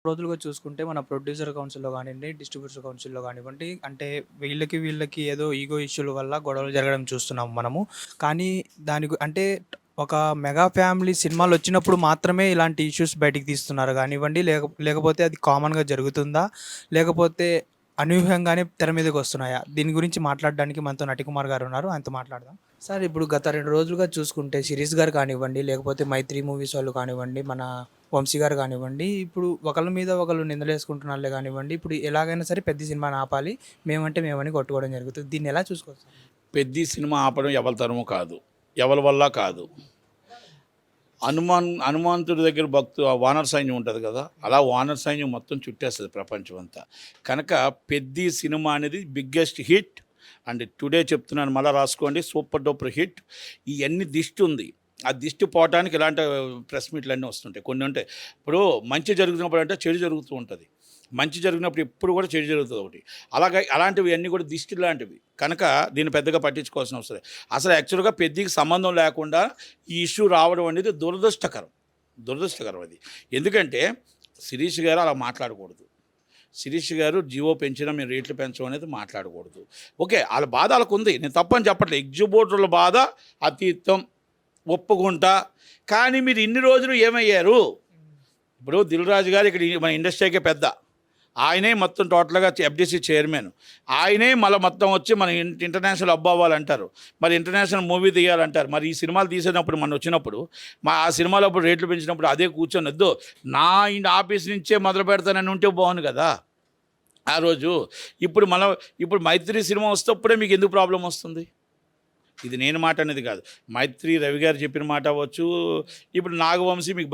రోజులుగా చూసుకుంటే మన ప్రొడ్యూసర్ కౌన్సిల్‌లో గానియండి, డిస్ట్రిబ్యూటర్ కౌన్సిల్‌లో గానివ్వండి, అంటే వీళ్ళకి ఏదో ఈగో ఇష్యూల వల్ల గొడవలు జరగడం చూస్తున్నాం మనము. కానీ అంటే ఒక మెగా ఫ్యామిలీ సినిమాలొచ్చినప్పుడు మాత్రమే ఇలాంటి ఇష్యూస్ బయటికి తీస్తున్నారు గానివ్వండి, లేకపోతే అది కామన్‌గా జరుగుతుందా? లేకపోతే అనూహ్యంగానే తెర మీదకొస్తున్నాయా? దీని గురించి మాట్లాడడానికి మనతో నటికుమార్ గారున్నారు. ఆయనతో మాట్లాడదాం. సార్ ఇప్పుడు గత 2 రోజులుగా చూసుకుంటే 'శిరీష్' గారు కానివ్వండి, లేకపోతే 'మైత్రి మూవీస్' వాళ్ళు కానివ్వండి, మన వంశీ గారు కానివ్వండి, ఇప్పుడు ఒకళ్ళ మీద ఒకళ్ళు నిందలేసుకుంటున్నారులే కానివ్వండి, ఇప్పుడు ఎలాగైనా సరే పెద్ద సినిమాని ఆపాలి. మేమని కొట్టుకోవడం జరుగుతుంది. దీన్ని ఎలా చూసుకోవచ్చు? పెద్ద సినిమా ఆపడం ఎవరి తరము కాదు, ఎవరి వల్ల కాదు. హనుమంతుడి దగ్గర వానర సైన్యం ఉంటుంది కదా, అలా వానర సైన్యం మొత్తం చుట్టేస్తుంది ప్రపంచం అంతా. కనుక పెద్ద సినిమా అనేది బిగ్గెస్ట్ హిట్. అండ్ టుడే చెప్తున్నాను, మళ్ళీ రాసుకోండి, సూపర్ డూపర్ హిట్. ఇవన్నీ దిష్టి ఉంది. ఆ దిష్టి పోవటానికి ఇలాంటి ప్రెస్ మీట్లు అన్నీ వస్తుంటాయి. కొన్ని ఉంటాయి. ఇప్పుడు మంచి జరుగుతున్నప్పుడు అంటే చెడు జరుగుతూ ఉంటుంది, మంచి జరిగినప్పుడు ఎప్పుడు కూడా చెడు జరుగుతుంది ఒకటి. అలాంటివి అన్నీ కూడా దిష్టి లాంటివి. కనుక దీన్ని పెద్దగా పట్టించుకోవాల్సిన అవసరం లేదు. అసలు యాక్చువల్గా పెద్దకి సంబంధం లేకుండా ఈ ఇష్యూ రావడం అనేది దురదృష్టకరం అది. ఎందుకంటే శిరీష్ గారు అలా మాట్లాడకూడదు. శిరీష్ గారు జియో పెంచినా మేము రేట్లు పెంచడం అనేది మాట్లాడకూడదు. ఓకే, వాళ్ళ బాధ వాళ్ళకు ఉంది, నేను తప్పని చెప్పట్లేదు. ఎగ్జిబిటర్ల బాధ అతీతం, ఒప్పుకుంటా. కానీ మీరు ఇన్ని రోజులు ఏమయ్యారు? ఇప్పుడు దిల్ రాజు గారు ఇక్కడ మన ఇండస్ట్రీకే పెద్ద, ఆయనే మొత్తం టోటల్గా ఎఫ్డిసి చైర్మన్, ఆయనే మళ్ళీ మొత్తం వచ్చి మన ఇంటర్నేషనల్ అబ్బా అవ్వాలంటారు, మరి ఇంటర్నేషనల్ మూవీ తీయాలంటారు. మరి ఈ సినిమాలు తీసేటప్పుడు మన వచ్చినప్పుడు ఆ సినిమాలో అప్పుడు రేట్లు పెంచినప్పుడు అదే కూర్చొని వద్దు నా ఆఫీస్ నుంచే మొదలు పెడతానని ఉంటే బాగుంది కదా ఆ రోజు. ఇప్పుడు మైత్రి సినిమా వస్తేప్పుడే మీకు ఎందుకు ప్రాబ్లం వస్తుంది? ఇది నేను మాట అనేది కాదు, మైత్రి రవి గారు చెప్పిన మాట అవ్వచ్చు. ఇప్పుడు నాగవంశీ మీకు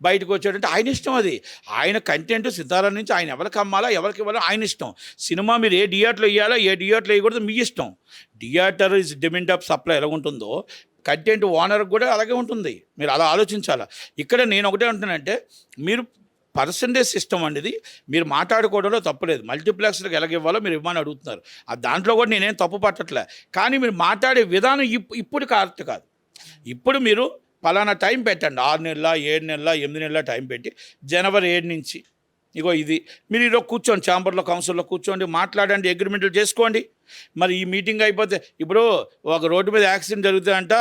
బయటకు వచ్చాడంటే ఆయన ఇష్టం. అది ఆయన కంటెంట్ సితారా నుంచి ఆయన ఎవరికి అమ్మాలా ఎవరికి ఇవ్వాలో ఆయన ఇష్టం. సినిమా మీరు ఏ థియేటర్లో ఇవ్వాలో ఏ థియేటర్లో వేయకూడదు మీ ఇష్టం. Theatre is demand of supply ఎలా ఉంటుందో కంటెంట్ ఓనర్కి కూడా అలాగే ఉంటుంది. మీరు అలా ఆలోచించాలా. ఇక్కడ నేను ఒకటే అంటున్నానంటే, మీరు పర్సంటేజ్ సిస్టమ్ అనేది మీరు మాట్లాడుకోవడంలో తప్పులేదు. మల్టీప్లెక్స్లకు ఎలాగ ఇవ్వాలో మీరు ఇవ్వమని అడుగుతున్నారు. దాంట్లో కూడా నేనేం తప్పు పట్టట్లే. కానీ మీరు మాట్లాడే విధానం ఇప్పుడు కరెక్ట్ కాదు. ఇప్పుడు మీరు పలానా టైం పెట్టండి, 6 నెలల 7 నెలల 8 నెలల టైం పెట్టి జనవరి 7 నుంచి ఇగో ఇది మీరు ఈరోజు కూర్చోండి, ఛాంబర్లో కౌన్సిల్లో కూర్చోండి, మాట్లాడండి, అగ్రిమెంట్లు చేసుకోండి. మరి ఈ మీటింగ్ అయిపోతే ఇప్పుడు ఒక రోడ్డు మీద యాక్సిడెంట్ జరుగుతుందంట,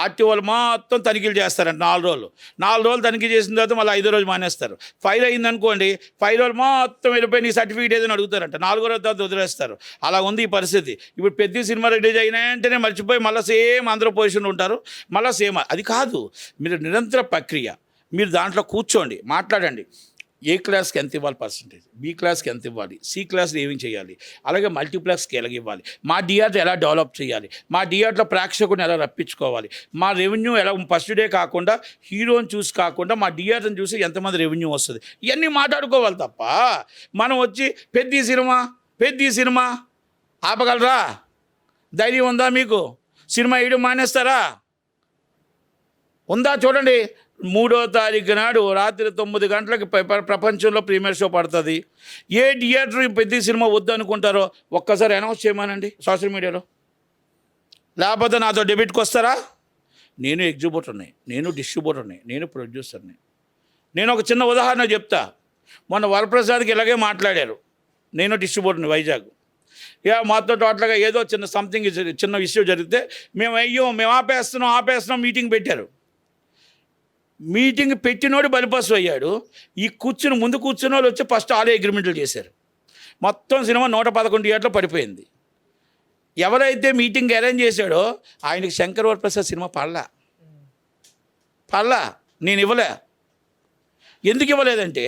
ఆర్టీఓలు మొత్తం తనిఖీలు చేస్తారంట 4 రోజులు తనిఖీ చేసిన తర్వాత మళ్ళీ 5వ రోజు మానేస్తారు. ఫైల్ అయిందనుకోండి, 5 రోజులు మొత్తం వెళ్ళిపోయి నీ సర్టిఫికేట్ ఏదైనా అడుగుతారంట, 4వ రోజు తర్వాత వదిలేస్తారు. అలా ఉంది ఈ పరిస్థితి. ఇప్పుడు పెద్ద సినిమా రిలీజ్ అయినాయంటేనే మర్చిపోయి మళ్ళీ సేమ్ అందరూ పొజిషన్లో ఉంటారు, మళ్ళీ సేమ్. అది కాదు, మీరు నిరంతర ప్రక్రియ. మీరు దాంట్లో కూర్చోండి, మాట్లాడండి. ఏ క్లాస్కి ఎంత ఇవ్వాలి పర్సంటేజ్, బి క్లాస్కి ఎంత ఇవ్వాలి, సి క్లాస్లో ఏమి చేయాలి, అలాగే మల్టీప్లెక్స్కి ఎలాగ ఇవ్వాలి, మా థియేటర్ ఎలా డెవలప్ చేయాలి, మా థియేటర్లో ప్రేక్షకుని ఎలా రప్పించుకోవాలి, మా రెవెన్యూ ఎలా ఫస్ట్ డే కాకుండా హీరోని చూసి కాకుండా మా థియేటర్ని చూసి ఎంతమంది రెవెన్యూ వస్తుంది, ఇవన్నీ మాట్లాడుకోవాలి తప్ప మనం వచ్చి పెద్ద సినిమా ఆపగలరా? ధైర్యం ఉందా మీకు? సినిమా వేయడం మానేస్తారా? ఉందా? చూడండి, 3వ తారీఖు నాడు రాత్రి 9 గంటలకు ప్రపంచంలో ప్రీమియర్ షో పడుతుంది. ఏ థియేటర్ పెద్ద సినిమా వద్దు అనుకుంటారో ఒక్కసారి అనౌన్స్ చేయమనండి సోషల్ మీడియాలో. లేకపోతే నాతో డెబిట్కి వస్తారా? నేను ఎగ్జిబిటర్ని, నేను డిస్ట్రిబ్యూటర్ని, నేను ప్రొడ్యూసర్ని. నేను ఒక చిన్న ఉదాహరణ చెప్తా. మొన్న వరప్రసాద్కి ఇలాగే మాట్లాడారు, నేను డిస్ట్రిబ్యూటర్ని వైజాగ్. ఇక మాతో టోటల్గా ఏదో చిన్న ఇష్యూ జరిగితే మేము ఆపేస్తున్నాం మీటింగ్ పెట్టారు. మీటింగ్ పెట్టినోడు బలిపసు అయ్యాడు. ఈ ముందు కూర్చున్న వాళ్ళు వచ్చి ఫస్ట్ ఆలే అగ్రిమెంట్లు చేశారు. మొత్తం సినిమా 111 థియేటర్లో పడిపోయింది. ఎవరైతే మీటింగ్ అరేంజ్ చేశాడో ఆయనకి శంకర్ వరప్రసాద్ సినిమా పడలా. నేను ఇవ్వలే. ఎందుకు ఇవ్వలేదంటే,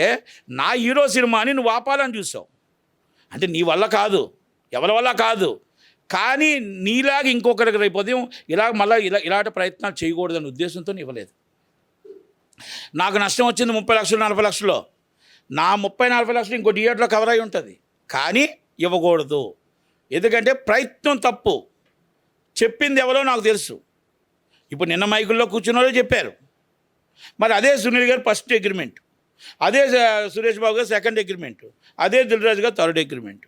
నా హీరో సినిమాని నువ్వు ఆపాలని చూసావు. అంటే నీ వల్ల కాదు, ఎవరి వల్ల కాదు. కానీ నీలాగా ఇంకొకరికి రేపు ఉదయం ఇలాంటి ప్రయత్నాలు చేయకూడదనే ఉద్దేశంతో ఇవ్వలేదు. నాకు నష్టం వచ్చింది 30 లక్షలు 40 లక్షలు. నా 30-40 లక్షలు ఇంకో థియేటర్లో కవర్ అయి ఉంటుంది, కానీ ఇవ్వకూడదు. ఎందుకంటే ప్రయత్నం తప్పు. చెప్పింది ఎవరో నాకు తెలుసు. ఇప్పుడు నిన్న మైకుల్లో కూర్చున్న వాళ్ళు చెప్పారు. మరి అదే సునీల్ గారు ఫస్ట్ అగ్రిమెంట్, అదే సురేష్ బాబు గారు సెకండ్ అగ్రిమెంట్, అదే దిల్ రాజు గారు థర్డ్ అగ్రిమెంట్.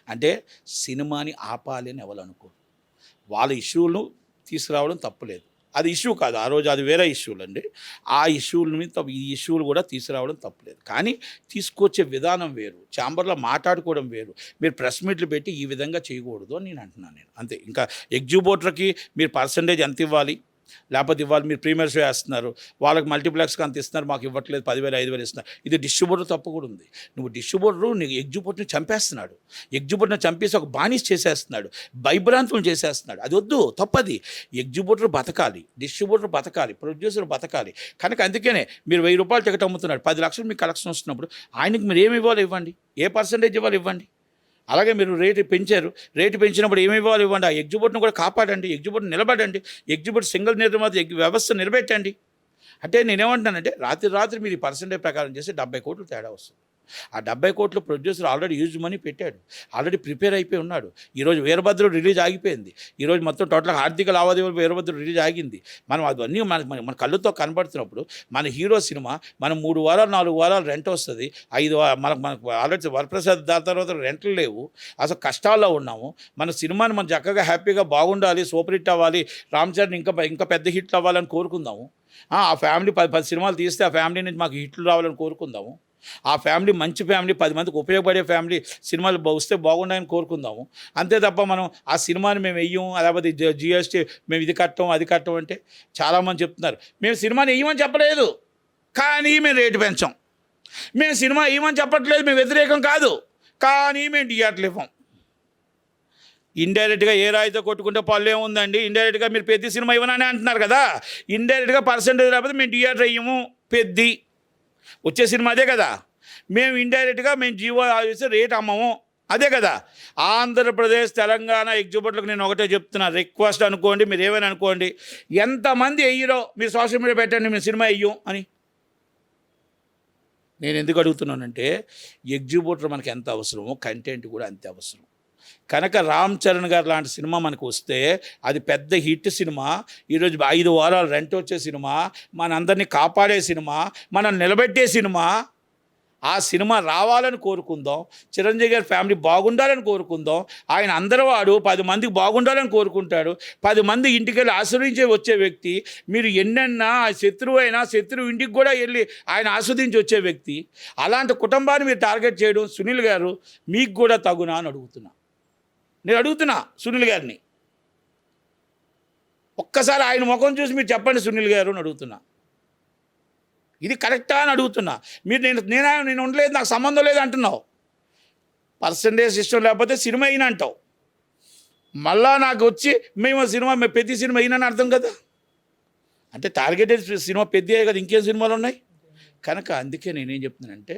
అంటే సినిమాని ఆపాలి అని ఎవరు అనుకోరు. వాళ్ళ ఇష్యూలను తీసుకురావడం తప్పులేదు. అది ఇష్యూ కాదు, ఆ రోజు అది వేరే ఇష్యూలు అండి. ఆ ఇష్యూల మీద ఈ ఇష్యూలు కూడా తీసుకురావడం తప్పలేదు, కానీ తీసుకొచ్చే విధానం వేరు, ఛాంబర్లో మాట్లాడుకోవడం వేరు. మీరు ప్రెస్ మీట్లు పెట్టి ఈ విధంగా చేయకూడదు అని నేను అంటున్నాను. నేను అంతే. ఇంకా ఎగ్జిబ్యూటర్కి మీరు పర్సంటేజ్ ఎంత ఇవ్వాలి, లేకపోతే ఇవ్వాలి, మీరు ప్రీమియర్ షో వేస్తున్నారు, వాళ్ళకి మల్టీప్లెక్స్కి అంత ఇస్తున్నారు, మాకు ఇవ్వట్లేదు, 10,000 5,000 ఇస్తున్నారు. ఇది డిస్ట్రిబ్యూటర్ తప్పు కూడా ఉంది. నువ్వు డిస్ట్రిబ్యూటర్ నీకు ఎగ్జిబ్యూటర్ని చంపేస్తున్నాడు, ఎగ్జిబ్యూటర్ని చంపేసి ఒక బానిస్ చేసేస్తున్నాడు, భయభ్రాంతులు చేసేస్తున్నాడు. అది వద్దు, తప్పది. ఎగ్జిబ్యూటర్ బతకాలి, డిస్ట్రిబ్యూటర్ బతకాలి, ప్రొడ్యూసర్ బతకాలి. కనుక అందుకనే మీరు 1000 రూపాయలు టికెట్ అమ్ముతున్నాడు, 10 లక్షలు మీకు కలెక్షన్ వస్తున్నప్పుడు ఆయనకి మీరు ఏమి ఇవ్వాలి ఇవ్వండి, ఏ పర్సంటేజ్ ఇవ్వాలి ఇవ్వండి. అలాగే మీరు రేటు పెంచారు, రేటు పెంచినప్పుడు ఏమి ఇవ్వాలి ఇవ్వండి. ఆ ఎగ్జిబ్యూటర్ని కూడా కాపాడండి, ఎగ్జిబ్యూటర్ నిలబడండి, ఎగ్జిబ్యూటర్ సింగిల్ నిర్మాత వ్యవస్థ నిలబెట్టండి. అంటే నేనేమంటున్నానంటే రాత్రి మీరు ఈ పర్సంటేజ్ ప్రకారం చేస్తే 70 కోట్లు తేడా వస్తుంది. ఆ 70 కోట్లు ప్రొడ్యూసర్ ఆల్రెడీ యూజ్ మనీ పెట్టాడు, ఆల్రెడీ ప్రిపేర్ అయిపోయి ఉన్నాడు. ఈరోజు వీరభద్రుడు రిలీజ్ ఆగిపోయింది, ఈరోజు మొత్తం టోటల్గా ఆర్థిక లావాదేవీలు వీరభద్రుడు రిలీజ్ ఆగింది. మనం అవన్నీ మన కళ్ళుతో కనబడుతున్నప్పుడు మన హీరో సినిమా మనం 3 వారాలు 4 వారాలు రెంట్ వస్తుంది, 5 మనకు ఆల్రెడీ వరప్రసాద్ దాని తర్వాత రెంట్లు లేవు, అసలు కష్టాల్లో ఉన్నాము. మన సినిమాని మనం చక్కగా హ్యాపీగా బాగుండాలి, సూపర్ హిట్ అవ్వాలి, రామ్ చరణ్ ఇంకా పెద్ద హిట్లు అవ్వాలని కోరుకుందాము. ఆ ఫ్యామిలీ 10 సినిమాలు తీస్తే ఆ ఫ్యామిలీ నుంచి మాకు హిట్లు రావాలని కోరుకుందాము. ఆ ఫ్యామిలీ మంచి ఫ్యామిలీ, 10 మందికి ఉపయోగపడే ఫ్యామిలీ సినిమాలు వస్తే బాగున్నాయని కోరుకుందాము. అంతే తప్ప మనం ఆ సినిమాని మేము వెయ్యం, లేకపోతే జిఎస్టీ మేము ఇది కట్టం అది కట్టం అంటే చాలామంది చెప్తున్నారు. మేము సినిమాని వెయ్యమని చెప్పలేదు, కానీ మేము రేటు పెంచాం. మేము సినిమా వేయమని చెప్పట్లేదు, మేము వ్యతిరేకం కాదు, కానీ మేము థియేటర్లు ఇవ్వం. ఇండైరెక్ట్గా ఏ రాయితో కొట్టుకుంటే పళ్ళు ఏముందండి, ఇండైరెక్ట్గా మీరు పెద్ద సినిమా ఇవ్వనని అంటున్నారు కదా, ఇండైరెక్ట్గా పర్సెంటేజ్ లేకపోతే మేము థియేటర్ వేయము, పెద్ది వచ్చే సినిమా అదే కదా. మేము ఇండైరెక్ట్గా మేము జీవో ఆఫీస్ రేట్ అమ్మము, అదే కదా. ఆంధ్రప్రదేశ్ తెలంగాణ ఎగ్జిబ్యూటర్లకు నేను ఒకటే చెప్తున్నా, రిక్వెస్ట్ అనుకోండి, మీరు ఏమైనా అనుకోండి, ఎంతమంది వెయ్యిరో మీరు సోషల్ మీడియా పెట్టండి, మేము సినిమా వెయ్యం అని. నేను ఎందుకు అడుగుతున్నానంటే ఎగ్జిబ్యూటర్ మనకి ఎంత అవసరమో కంటెంట్ కూడా అంతే అవసరం. కనుక రామ్ చరణ్ గారు లాంటి సినిమా మనకు వస్తే అది పెద్ద హిట్ సినిమా, ఈరోజు 5 వారాలు రెంట్ వచ్చే సినిమా, మనందరినీ కాపాడే సినిమా, మనం నిలబెట్టే సినిమా. ఆ సినిమా రావాలని కోరుకుందాం, చిరంజీవి గారి ఫ్యామిలీ బాగుండాలని కోరుకుందాం. ఆయన అందరూ వాడు 10 మందికి బాగుండాలని కోరుకుంటాడు, 10 మంది ఇంటికి వెళ్ళి ఆశ్రయించే వచ్చే వ్యక్తి. మీరు ఎన్నెన్నా శత్రువు అయినా శత్రువు ఇంటికి కూడా వెళ్ళి ఆయన ఆస్వాదించి వచ్చే వ్యక్తి. అలాంటి కుటుంబాన్ని మీరు టార్గెట్ చేయడం సునీల్ గారు మీకు కూడా తగునా అని అడుగుతున్నా. నేను అడుగుతున్నా సునీల్ గారిని, ఒక్కసారి ఆయన ముఖం చూసి మీరు చెప్పండి సునీల్ గారు అని అడుగుతున్నా. ఇది కరెక్టా అని అడుగుతున్నా. మీరు నేను ఉండలేదు, నాకు సంబంధం లేదు అంటున్నావు. పర్సంటేజ్ ఇష్టం లేకపోతే సినిమా అయినా అంటావు, మళ్ళా నాకు వచ్చి మేము ప్రతి సినిమా అయినా అర్థం కదా. అంటే టార్గెటెడ్ సినిమా పెద్దయే కదా, ఇంకేం సినిమాలు ఉన్నాయి. కనుక అందుకే నేనేం చెప్తున్నానంటే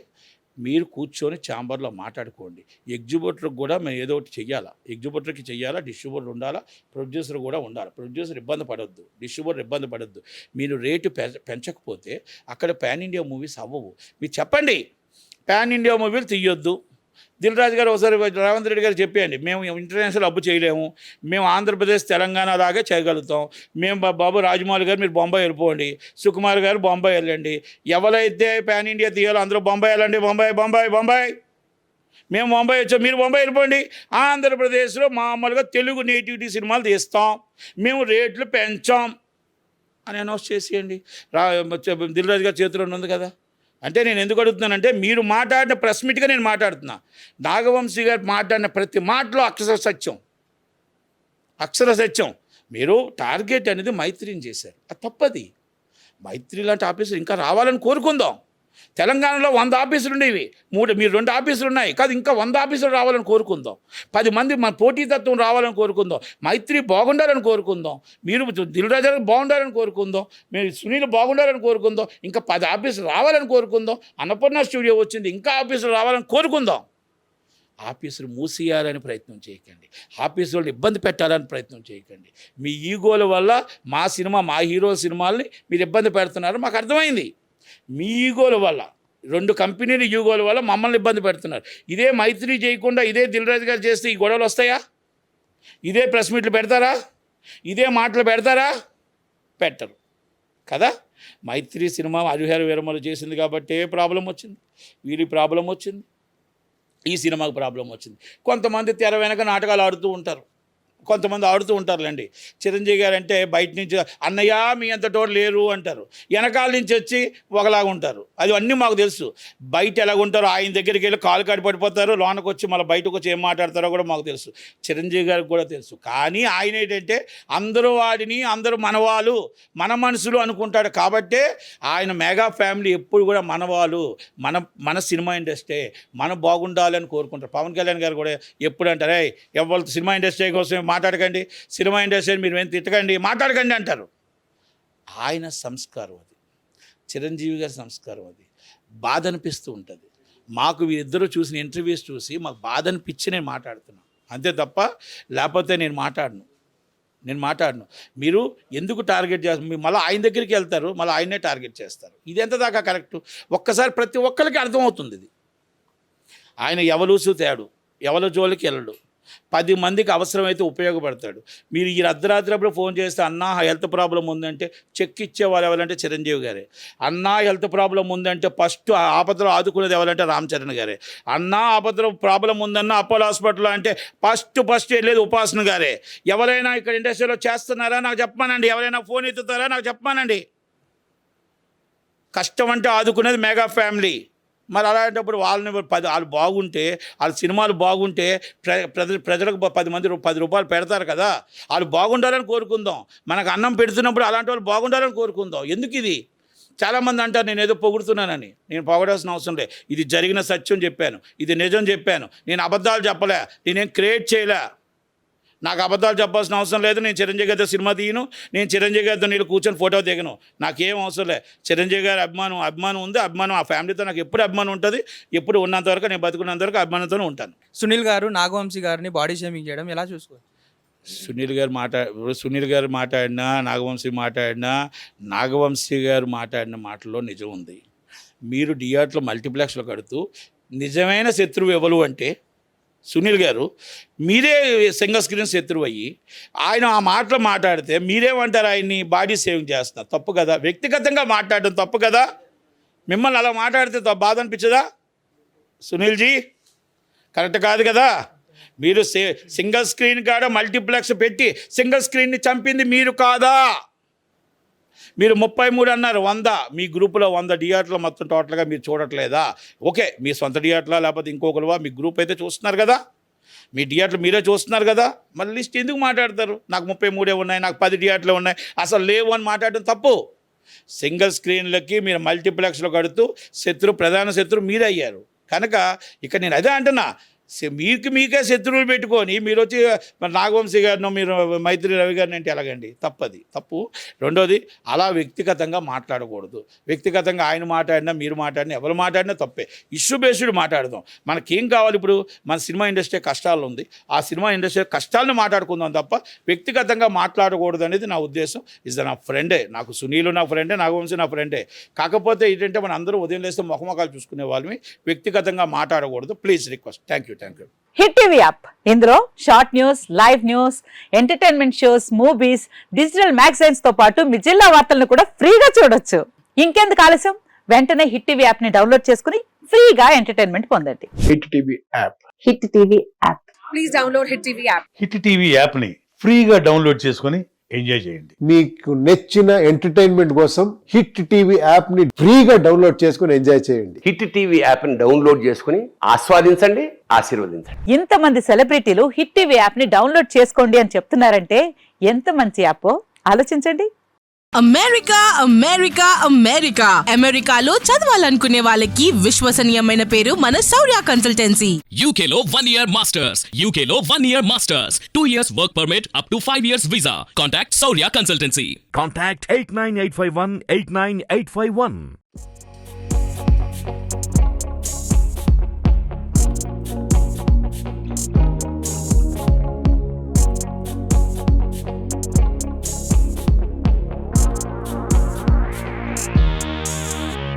మీరు కూర్చొని ఛాంబర్లో మాట్లాడుకోండి. ఎగ్జిబ్యూటర్కి కూడా మేము ఏదో ఒకటి చెయ్యాలా, ఎగ్జిబ్యూటర్కి చెయ్యాలా, డిస్ట్రిబ్యూటర్ ఉండాలా, ప్రొడ్యూసర్ కూడా ఉండాలి. ప్రొడ్యూసర్ ఇబ్బంది పడొద్దు, డిస్ట్రిబ్యూటర్ ఇబ్బంది పడొద్దు. మీరు రేటు పెంచకపోతే అక్కడ పాన్ ఇండియా మూవీస్ అవ్వవు. మీరు చెప్పండి పాన్ ఇండియా మూవీలు తీయొద్దు. దిల్ రాజు గారు ఒకసారి రేవంత్ రెడ్డి గారు చెప్పేయండి, మేము ఇంటర్నేషనల్ అప్పు చేయలేము, మేము ఆంధ్రప్రదేశ్ తెలంగాణ లాగే చేయగలుగుతాం. మేము బాబు రాజమౌళి గారు మీరు బొంబాయి వెళ్ళిపోండి, సుకుమార్ గారు బొంబాయి వెళ్ళండి, ఎవరైతే పాన్ ఇండియా తీయాలో అందరూ బొంబాయి వెళ్ళండి, బొంబాయి. మేము బొంబాయి వచ్చాం, మీరు బొంబాయి వెళ్ళిపోండి. ఆంధ్రప్రదేశ్లో మామూలుగా తెలుగు నేటివిటీ సినిమాలు తీస్తాం, మేము రేట్లు పెంచాం అని అనౌన్స్ చేసేయండి. దిల్ రాజు గారి చేతిలో ఉంది కదా. అంటే నేను ఎందుకు అడుగుతున్నానంటే మీరు మాట్లాడిన ప్రెస్ మీట్గా నేను మాట్లాడుతున్నా. నాగవంశీ గారు మాట్లాడిన ప్రతి మాటలో అక్షర సత్యం. మీరు టార్గెట్ అనేది మైత్రిని చేశారు, అది తప్పది. మైత్రి లాంటి ఆఫీసులు ఇంకా రావాలని కోరుకుందాం. తెలంగాణలో 100 ఆఫీసులు ఉండేవి, మీరు 2 ఆఫీసులు ఉన్నాయి కాదు, ఇంకా 100 ఆఫీసులు రావాలని కోరుకుందాం. 10 మంది మన పోటీతత్వం రావాలని కోరుకుందాం. మైత్రి బాగుండాలని కోరుకుందాం. మీరు దిల్ రాజు బాగుండాలని కోరుకుందాం. మీరు సునీల్ బాగుండాలని కోరుకుందాం. ఇంకా 10 ఆఫీసులు రావాలని కోరుకుందాం. అన్నపూర్ణ స్టూడియో వచ్చింది, ఇంకా ఆఫీసులు రావాలని కోరుకుందాం. ఆఫీసులు మూసేయాలని ప్రయత్నం చేయకండి, ఆఫీసులను ఇబ్బంది పెట్టాలని ప్రయత్నం చేయకండి. మీ ఈగోల వల్ల మా హీరో సినిమాల్ని మీరు ఇబ్బంది పెడుతున్నారు, మాకు అర్థమైంది. మీ ఈగోల వల్ల, 2 కంపెనీల ఈగోల వల్ల మమ్మల్ని ఇబ్బంది పెడుతున్నారు. ఇదే మైత్రి చేయకుండా ఇదే దిల్ రాజు గారు చేస్తే ఈ గొడవలు వస్తాయా? ఇదే ప్రెస్ మీట్లు పెడతారా? ఇదే మాటలు పెడతారా? పెట్టరు కదా. మైత్రి సినిమా హరిహర వీరమలు చేసింది కాబట్టి ప్రాబ్లం వచ్చింది, వీరి ప్రాబ్లం వచ్చింది, ఈ సినిమాకు ప్రాబ్లం వచ్చింది. కొంతమంది తెర వెనక నాటకాలు ఆడుతూ ఉంటారు, కొంతమంది ఆడుతూ ఉంటారులేండి. చిరంజీవి గారు అంటే బయట నుంచి అన్నయ్య మీ అంత తోడు లేరు అంటారు, వెనకాల నుంచి వచ్చి ఒకలాగా ఉంటారు. అది అన్నీ మాకు తెలుసు. బయట ఎలాగుంటారో ఆయన దగ్గరికి వెళ్ళి కాలు కాడి పడిపోతారు, లోనకు వచ్చి మళ్ళీ బయటకు వచ్చి ఏం మాట్లాడతారో కూడా మాకు తెలుసు. చిరంజీవి గారికి కూడా తెలుసు. కానీ ఆయన ఏంటంటే అందరూ వాడిని అందరూ మనవాళ్ళు మన మనుషులు అనుకుంటాడు. కాబట్టే ఆయన మెగా ఫ్యామిలీ ఎప్పుడు కూడా మనవాళ్ళు, మన సినిమా ఇండస్ట్రీ మనం బాగుండాలని కోరుకుంటారు. పవన్ కళ్యాణ్ గారు కూడా ఎప్పుడు అంటారు, ఎవరు సినిమా ఇండస్ట్రీ కోసం మాట్లాడకండి, సినిమా ఇండస్ట్రీని మీరు ఏం తిట్టకండి, మాట్లాడకండి అంటారు. ఆయన సంస్కారం అది, చిరంజీవి గారి సంస్కారం అది. బాధ అనిపిస్తూ ఉంటుంది మాకు. వీరిద్దరూ చూసిన ఇంటర్వ్యూస్ చూసి మాకు బాధ అనిపించి నేను మాట్లాడుతున్నాను అంతే తప్ప, లేకపోతే నేను మాట్లాడను. మీరు ఎందుకు టార్గెట్ చేస్తారు? మీరు మళ్ళీ ఆయన దగ్గరికి వెళ్తారు, మళ్ళీ ఆయనే టార్గెట్ చేస్తారు. ఇది ఎంత దాకా కరెక్టు? ఒక్కసారి ప్రతి ఒక్కరికి అర్థమవుతుంది ఇది. ఆయన ఎవలూసు తేడు, ఎవరి జోలికి వెళ్ళడు, 10 మందికి అవసరమైతే ఉపయోగపడతాడు. మీరు ఈ అర్ధరాత్రిప్పుడు ఫోన్ చేస్తే అన్నా హెల్త్ ప్రాబ్లం ఉందంటే చెక్ ఇచ్చేవాళ్ళు ఎవరంటే చిరంజీవి గారే. అన్నా హెల్త్ ప్రాబ్లం ఉందంటే ఫస్ట్ ఆపదలో ఆదుకునేది ఎవరంటే రామ్ చరణ్ గారే. అన్నా ఆపదలో ప్రాబ్లం ఉందన్న అపోలో హాస్పిటల్లో అంటే ఫస్ట్ వెళ్ళేది ఉపాసన గారే. ఎవరైనా ఇక్కడ ఇండస్ట్రీలో చేస్తున్నారా నాకు చెప్పమానండి, ఎవరైనా ఫోన్ ఎత్తుతారా నాకు చెప్పమానండి. కష్టం అంటే ఆదుకునేది మెగా ఫ్యామిలీ. మరి అలాంటప్పుడు వాళ్ళు బాగుంటే, వాళ్ళ సినిమాలు బాగుంటే ప్రజలకు 10 మంది 10 రూపాయలు పెడతారు కదా, వాళ్ళు బాగుండాలని కోరుకుందాం. మనకు అన్నం పెడుతున్నప్పుడు అలాంటి వాళ్ళు బాగుండాలని కోరుకుందాం. ఎందుకు ఇది? చాలామంది అంటారు నేను ఏదో పొగుడుతున్నానని. నేను పొగడాల్సిన అవసరం లేదు. ఇది జరిగిన సత్యం చెప్పాను, ఇది నిజం చెప్పాను. నేను అబద్ధాలు చెప్పలే, నేనేం క్రియేట్ చేయలే. నాకు అబద్ధాలు చెప్పాల్సిన అవసరం లేదు. నేను చిరంజీవి గారితో సినిమా తీయను, నేను చిరంజీవి గారితో నేను కూర్చొని ఫోటో దిగను. నాకేం అవసరం లేదు. చిరంజీవి గారి అభిమానం ఉంది. ఆ ఫ్యామిలీతో నాకు ఎప్పుడు అభిమానం ఉంటుంది. ఎప్పుడు ఉన్నంతవరకు, నేను బతుకున్నంత వరకు అభిమానంతోనే ఉంటాను. సునీల్ గారు నాగవంశీ గారిని బాడీ షేమింగ్ చేయడం ఎలా చూసుకోవాలి? సునీల్ గారు మాట్లాడినా, నాగవంశీ గారు మాట్లాడిన మాటల్లో నిజం ఉంది. మీరు థియేటర్లో మల్టీప్లెక్స్లో కడుతూ నిజమైన శత్రువు ఎవరు అంటే సునీల్ గారు, మీరే సింగిల్ స్క్రీన్ శత్రువు అయ్యి ఆయన ఆ మాటలు మాట్లాడితే మీరేమంటారు? ఆయన్ని బాడీ సేవింగ్ చేస్తున్నారు, తప్పు కదా? వ్యక్తిగతంగా మాట్లాడడం తప్పు కదా? మిమ్మల్ని అలా మాట్లాడితే బాధ అనిపించదా సునీల్జీ? కరెక్ట్ కాదు కదా? మీరు సింగిల్ స్క్రీన్ కాడ మల్టీప్లెక్స్ పెట్టి సింగిల్ స్క్రీన్ని చంపింది మీరు కాదా? మీరు 33 అన్నారు, 100 మీ గ్రూపులో 100 థియేటర్లు మొత్తం టోటల్గా మీరు చూడట్లేదా? ఓకే, మీ సొంత థియేటర్లా లేకపోతే ఇంకొకరువా? మీ గ్రూప్ అయితే చూస్తున్నారు కదా, మీ థియేటర్లు మీరే చూస్తున్నారు కదా. మళ్ళీ లిస్ట్ ఎందుకు మాట్లాడతారు? నాకు 33 ఉన్నాయి, నాకు 10 థియేటర్లు ఉన్నాయి, అసలు లేవు అని మాట్లాడడం తప్పు. సింగిల్ స్క్రీన్లకి మీరు మల్టీప్లెక్స్లో కడుతూ ప్రధాన శత్రువు మీరే అయ్యారు. కనుక ఇక్కడ నేను అదే అంటున్నా, మీకే శత్రువులు పెట్టుకొని మీరు వచ్చి నాగవంశీ గారినో మీరు మైత్రి రవి గారిని అంటే ఎలాగండి? తప్పు. రెండోది, అలా వ్యక్తిగతంగా మాట్లాడకూడదు. వ్యక్తిగతంగా ఆయన మాట్లాడినా మీరు మాట్లాడినా ఎవరు మాట్లాడినా తప్పే. ఇష్యూ బేస్డ్ మాట్లాడదాం. మనకేం కావాలి? ఇప్పుడు మన సినిమా ఇండస్ట్రీ కష్టాలు ఉంది, ఆ సినిమా ఇండస్ట్రీ కష్టాలను మాట్లాడుకుందాం తప్ప వ్యక్తిగతంగా మాట్లాడకూడదు అనేది నా ఉద్దేశం. నా ఫ్రెండే, నాకు సునీలు నా ఫ్రెండే, నాగవంశీ నా ఫ్రెండే. కాకపోతే ఏంటంటే మన అందరూ ఉదయం లేస్తే ముఖముఖాలు చూసుకునే వాళ్ళని, వ్యక్తిగతంగా మాట్లాడకూడదు. Please request. Thank you. Hit TV app, ఇందులో short news, live news, entertainment shows, movies, digital magazines తో పాటు మీ జిల్లా వార్తలను కూడా ఫ్రీగా చూడొచ్చు. ఇంకెందుకు ఆలస్యం? వెంటనే హిట్ టీవీ యాప్ ని డౌన్లోడ్ చేసుకుని ఫ్రీగా ఎంటర్టైన్మెంట్ పొందండి. Hit TV app. Hit TV app. Please download hit TV app. Hit TV app ని ఫ్రీగా డౌన్లోడ్ చేసుకొని ఎంజాయ్ చేయండి. మీకు నచ్చిన ఎంటర్టైన్మెంట్ కోసం హిట్ టీవీ యాప్ ని ఫ్రీగా డౌన్లోడ్ చేసుకుని ఎంజాయ్ చేయండి. హిట్ టీవీ యాప్ ని డౌన్లోడ్ చేసుకుని ఆస్వాదించండి, ఆశీర్వదించండి. ఇంతమంది సెలబ్రిటీలు హిట్ టీవీ యాప్ ని డౌన్లోడ్ చేసుకోండి అని చెప్తున్నారంటే ఎంత మంచి యాప్ ఆలోచించండి. అమెరికాలో చదవాలనుకునే వాళ్ళకి విశ్వసనీయమైన పేరు మన శౌర్య కన్సల్టెన్సీ. UK లో 1 year masters, 2 years work permit up to 5 years visa. Contact Saurya Consultancy. Contact 89851 89851.